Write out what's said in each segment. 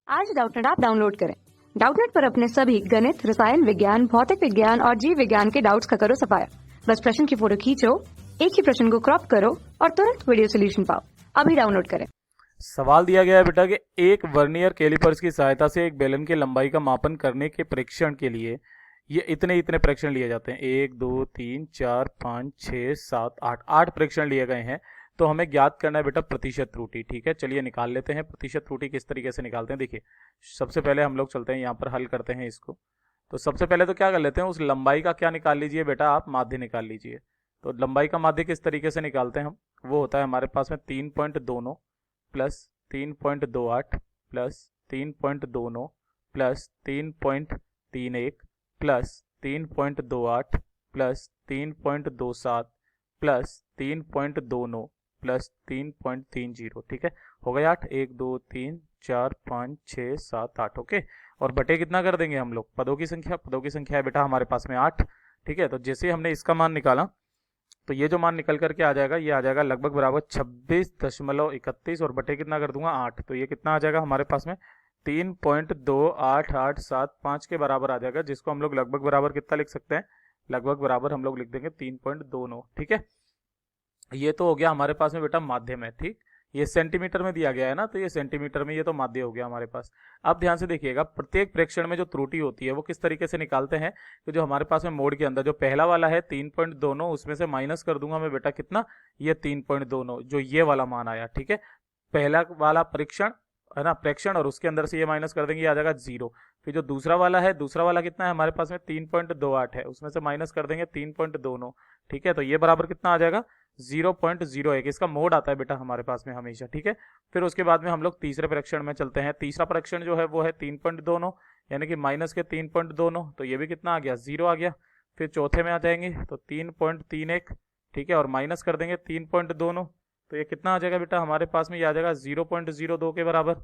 आज Doubtnut app download करें। Doubtnut पर अपने सभी गणित, रसायन विज्ञान, भौतिक विज्ञान और जीव विज्ञान के डाउट्स का करो सफाया। बस प्रश्न की फोटो खींचो, एक ही प्रश्न को क्रॉप करो और तुरंत वीडियो सोल्यूशन पाओ। अभी डाउनलोड करें। सवाल दिया गया है बेटा कि एक वर्नियर कैलिपर्स की सहायता से एक बेलन की लंबाई का मापन करने के परीक्षण के लिए ये इतने परीक्षण लिए जाते हैं। 1 2 3 4 5 6 7 8 परीक्षण लिए गए हैं। तो हमें ज्ञात करना है बेटा प्रतिशत त्रुटि। ठीक है, चलिए निकाल लेते हैं प्रतिशत त्रुटि। किस तरीके से निकालते हैं देखिए। सबसे पहले हम लोग चलते हैं यहाँ पर, हल करते हैं इसको। तो सबसे पहले तो क्या कर लेते हैं, उस लंबाई का क्या निकाल लीजिए बेटा, आप माध्य निकाल लीजिए। तो लंबाई का माध्य किस तरीके से निकालते हैं हम, वो होता है हमारे पास में 3.29 plus 3.28 plus 3.29 plus 3.31 plus 3.28 plus 3.27 plus 3.29 plus 3.30। ठीक है, हो गया 8। 1 2 3 4 5 6 7 8। ओके, और बटे कितना कर देंगे हम लोग, पदों की संख्या है बेटा हमारे पास में 8। ठीक है, तो जैसे हमने इसका मान निकाला तो ये जो मान निकल करके आ जाएगा, ये आ जाएगा लगभग बराबर 26.31 और बटे कितना कर दूंगा 8। तो ये कितना आ जाएगा हमारे पास में 3.28875 के बराबर आ जाएगा, जिसको हम लोग लगभग बराबर कितना लिख सकते हैं, लगभग बराबर हम लोग लिख देंगे 3.29। ठीक है, ये तो हो गया हमारे पास में बेटा माध्यम है। ठीक, ये सेंटीमीटर में दिया गया है ना, तो ये सेंटीमीटर में, ये तो माध्य हो गया हमारे पास। अब ध्यान से देखिएगा, प्रत्येक प्रेक्षण में जो त्रुटि होती है वो किस तरीके से निकालते हैं। तो जो हमारे पास में मोड के अंदर जो पहला वाला है 3.29, उसमें से माइनस कर दूंगा मैं बेटा कितना, ये 3.29 जो ये वाला मान आया। ठीक है, पहला वाला परीक्षण है ना, प्रेक्षण, और उसके अंदर से ये माइनस कर देंगे, आ जाएगा 0। फिर जो दूसरा वाला है, दूसरा वाला कितना है हमारे पास में 3.28 है, उसमें से माइनस कर देंगे 3.29। ठीक है, तो ये बराबर कितना आ जाएगा 0.01। इसका मोड आता है बेटा हमारे पास में हमेशा। ठीक है, फिर उसके बाद में हम लोग तीसरे परीक्षण में चलते हैं। तीसरा परीक्षण जो है वो है 3.29, यानी कि माइनस के 3.29, तो ये भी कितना आ गया 0 आ गया। फिर चौथे में आ जाएंगे तो 3.31। ठीक है, और माइनस कर देंगे 3.29, तो ये कितना आ जाएगा बेटा हमारे पास में, ये आ जाएगा 0.02 के बराबर।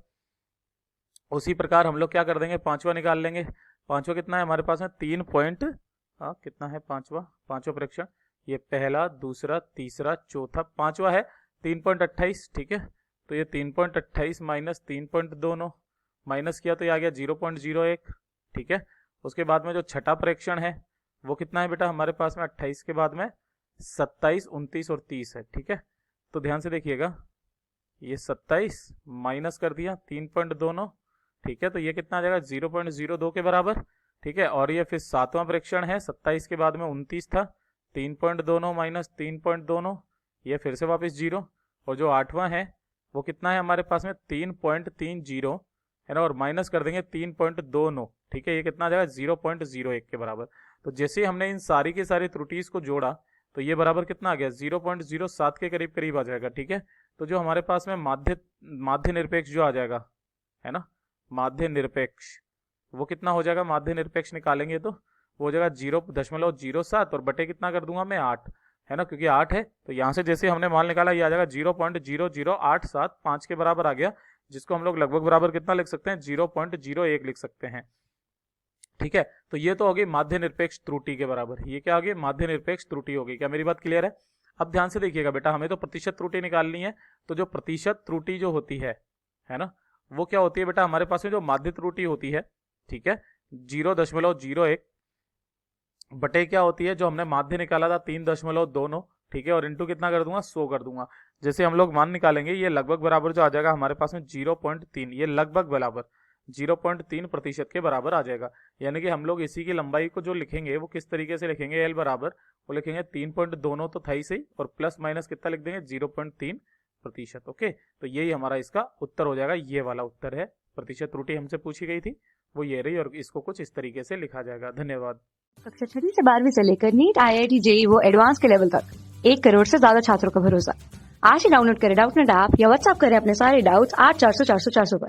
उसी प्रकार हम लोग क्या कर देंगे, पांचवा निकाल लेंगे। पांचवा कितना है हमारे पास में, कितना है पांचवा परीक्षण, ये पहला, दूसरा, तीसरा, चौथा, पांचवा है 3.28। ठीक है, तो ये 3.28 माइनस 3.29 माइनस किया तो ये आ गया 0.01। ठीक है, उसके बाद में जो छठा परीक्षण है वो कितना है बेटा हमारे पास में, 28 के बाद में 27, 29 और 30 है। ठीक है, तो ध्यान से देखिएगा, ये 27 माइनस कर दिया 3.29। ठीक है, तो ये कितना आ जाएगा 0.02 के बराबर। ठीक है, और ये फिर सातवां परीक्षण है, 27 के बाद में 29 था, 3.29 माइनस 3.29, ये फिर से वापस 0। और जो आठवां है वो कितना है हमारे पास में 3.30 है ना, और माइनस कर देंगे 3.29। ठीक है, ये कितना आ जाएगा 0.01 के बराबर। तो जैसे हमने इन सारी की सारी त्रुटियों को जोड़ा तो ये बराबर कितना आ गया 0.07 के करीब आ जाएगा। ठीक है, तो जो हमारे पास में माध्य निरपेक्ष जो आ जाएगा है ना, माध्य निरपेक्ष, वो कितना हो जाएगा, माध्य निरपेक्ष निकालेंगे तो वो हो जाएगा 0.07 और बटे कितना कर दूंगा मैं 8, है ना, क्योंकि 8 है तो यहाँ से जैसे हमने मान निकाला ये आ जाएगा 0.00875 के बराबर आ गया, जिसको हम लोग लगभग बराबर कितना लिख सकते हैं, 0.01 लिख सकते हैं। ठीक है, तो ये तो होगी माध्य निरपेक्ष त्रुटि के बराबर। ये क्या होगी, माध्य निरपेक्ष त्रुटि होगी। क्या मेरी बात क्लियर है? अब ध्यान से देखिएगा बेटा, हमें तो प्रतिशत त्रुटि निकालनी है। तो जो प्रतिशत त्रुटि जो होती है ना, वो क्या होती है बेटा हमारे पास में, जो माध्य त्रुटि होती है, ठीक है, 0.01 बटे क्या होती है, जो हमने माध्य निकाला था 3.29। ठीक है, और इंटू कितना कर दूंगा 100 कर दूंगा। जैसे हम लोग मान निकालेंगे ये लगभग बराबर जो आ जाएगा हमारे पास में 0.3, ये लगभग बराबर 0.3% के बराबर आ जाएगा। यानी कि हम लोग इसी की लंबाई को जो लिखेंगे वो किस तरीके से लिखेंगे, एल बराबर वो लिखेंगे 3.29 तो था ही सही, और प्लस माइनस कितना लिख देंगे 0.3%। ओके, तो यही हमारा इसका उत्तर हो जाएगा, ये वाला उत्तर है। प्रतिशत त्रुटि हमसे पूछी गई थी वो ये रही, और इसको कुछ इस तरीके से लिखा जाएगा। धन्यवाद। कक्षा 6 से 12वीं से लेकर नीट, IIT, JEE वो एडवांस के लेवल तक 1 करोड़ से ज्यादा छात्रों का भरोसा। आज ही डाउनलोड करें डाउटनेट ऐप या व्हाट्सएप करें अपने सारे डाउट्स 8400 400 400 पर।